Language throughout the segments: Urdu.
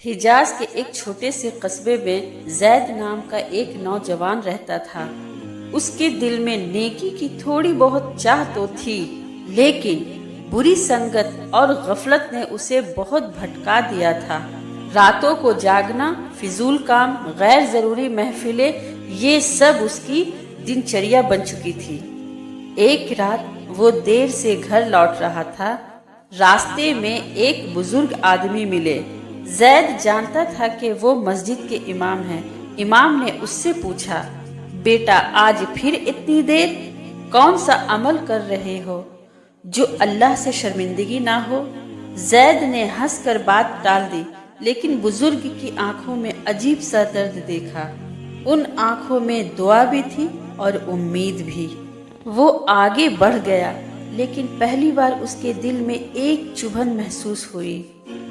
حجاز کے ایک چھوٹے سے قصبے میں زید نام کا ایک نوجوان رہتا تھا۔ اس کے دل میں نیکی کی تھوڑی بہت چاہ تو تھی، لیکن بری سنگت اور غفلت نے اسے بہت بھٹکا دیا تھا۔ راتوں کو جاگنا، فضول کام، غیر ضروری محفلیں، یہ سب اس کی دنچریا بن چکی تھی۔ ایک رات وہ دیر سے گھر لوٹ رہا تھا۔ راستے میں ایک بزرگ آدمی ملے۔ زید جانتا تھا کہ وہ مسجد کے امام ہیں۔ امام نے اس سے پوچھا، بیٹا آج پھر اتنی دیر؟ کون سا عمل کر رہے ہو جو اللہ سے شرمندگی نہ ہو؟ زید نے ہنس کر بات ٹال دی، لیکن بزرگ کی آنکھوں میں عجیب سا درد دیکھا۔ ان آنکھوں میں دعا بھی تھی اور امید بھی۔ وہ آگے بڑھ گیا، لیکن پہلی بار اس کے دل میں ایک چبھن محسوس ہوئی۔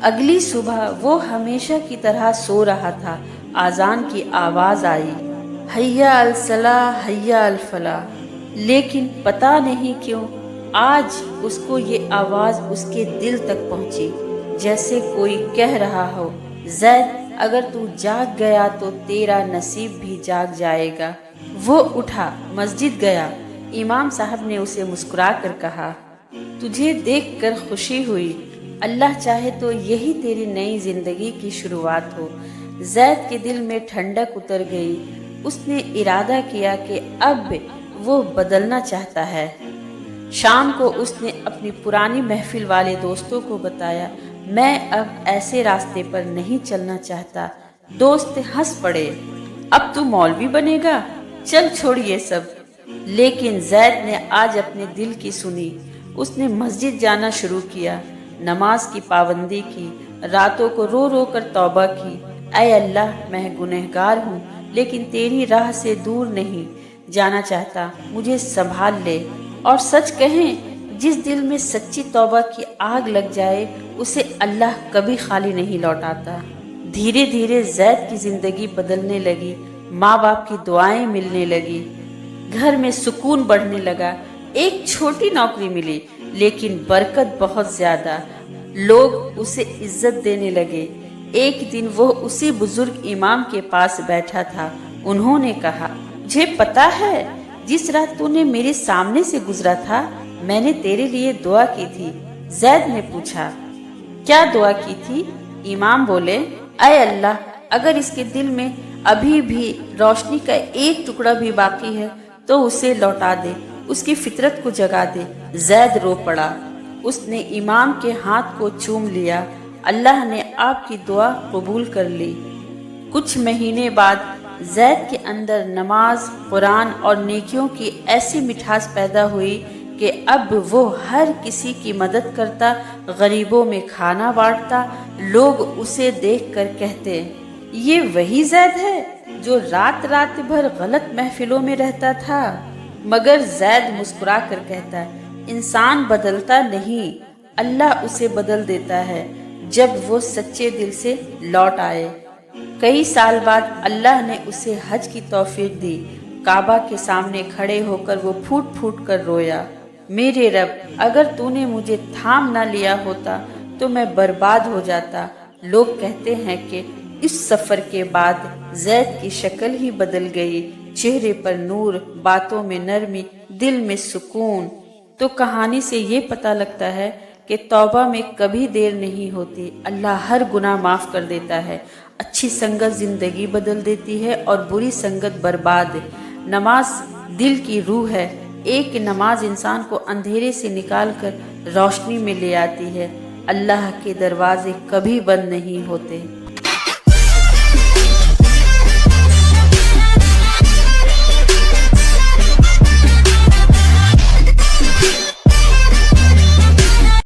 اگلی صبح وہ ہمیشہ کی طرح سو رہا تھا۔ اذان کی آواز آئی، حیا الصلاۃ حیا الفلاح، لیکن پتہ نہیں کیوں آج اس کو یہ آواز اس کے دل تک پہنچی، جیسے کوئی کہہ رہا ہو، زید اگر تو جاگ گیا تو تیرا نصیب بھی جاگ جائے گا۔ وہ اٹھا، مسجد گیا۔ امام صاحب نے اسے مسکرا کر کہا، تجھے دیکھ کر خوشی ہوئی، اللہ چاہے تو یہی تیری نئی زندگی کی شروعات ہو۔ زید کے دل میں ٹھنڈک اتر گئی۔ اس نے ارادہ کیا کہ اب وہ بدلنا چاہتا ہے۔ شام کو اس نے اپنی پرانی محفل والے دوستوں کو بتایا، میں اب ایسے راستے پر نہیں چلنا چاہتا۔ دوست ہنس پڑے، اب تو مولوی بنے گا، چل چھوڑ یہ سب۔ لیکن زید نے آج اپنے دل کی سنی۔ اس نے مسجد جانا شروع کیا، نماز کی پابندی کی، راتوں کو رو رو کر توبہ کی، اے اللہ میں گنہگار ہوں، لیکن تیری راہ سے دور نہیں جانا چاہتا، مجھے سنبھال لے۔ اور سچ کہیں، جس دل میں سچی توبہ کی آگ لگ جائے اسے اللہ کبھی خالی نہیں لوٹاتا۔ دھیرے دھیرے زید کی زندگی بدلنے لگی، ماں باپ کی دعائیں ملنے لگی، گھر میں سکون بڑھنے لگا۔ ایک چھوٹی نوکری ملی، لیکن برکت بہت زیادہ، لوگ اسے عزت دینے لگے۔ ایک دن وہ اسی بزرگ امام کے پاس بیٹھا تھا۔ انہوں نے کہا، مجھے پتا ہے جس رات تو نے میرے سامنے سے گزرا تھا میں نے تیرے لیے دعا کی تھی۔ زید نے پوچھا، کیا دعا کی تھی؟ امام بولے، اے اللہ اگر اس کے دل میں ابھی بھی روشنی کا ایک ٹکڑا بھی باقی ہے تو اسے لوٹا دے، اس کی فطرت کو جگا دے۔ زید رو پڑا۔ اس نے امام کے ہاتھ کو چوم لیا۔ اللہ نے آپ کی دعا قبول کر لی۔ کچھ مہینے بعد زید کے اندر نماز، قرآن اور نیکیوں کی ایسی مٹھاس پیدا ہوئی کہ اب وہ ہر کسی کی مدد کرتا، غریبوں میں کھانا بانٹتا۔ لوگ اسے دیکھ کر کہتے، یہ وہی زید ہے جو رات رات بھر غلط محفلوں میں رہتا تھا۔ مگر زید مسکرا کر کہتا، انسان بدلتا نہیں، اللہ اسے بدل دیتا ہے جب وہ سچے دل سے لوٹ آئے۔ کئی سال بعد اللہ نے اسے حج کی توفیق دی۔ کعبہ کے سامنے کھڑے ہو کر وہ پھوٹ پھوٹ کر رویا، میرے رب اگر تو نے مجھے تھام نہ لیا ہوتا تو میں برباد ہو جاتا۔ لوگ کہتے ہیں کہ اس سفر کے بعد زید کی شکل ہی بدل گئی، چہرے پر نور، باتوں میں نرمی، دل میں سکون۔ تو کہانی سے یہ پتہ لگتا ہے کہ توبہ میں کبھی دیر نہیں ہوتی، اللہ ہر گناہ معاف کر دیتا ہے۔ اچھی سنگت زندگی بدل دیتی ہے اور بری سنگت برباد۔ نماز دل کی روح ہے۔ ایک نماز انسان کو اندھیرے سے نکال کر روشنی میں لے آتی ہے۔ اللہ کے دروازے کبھی بند نہیں ہوتے۔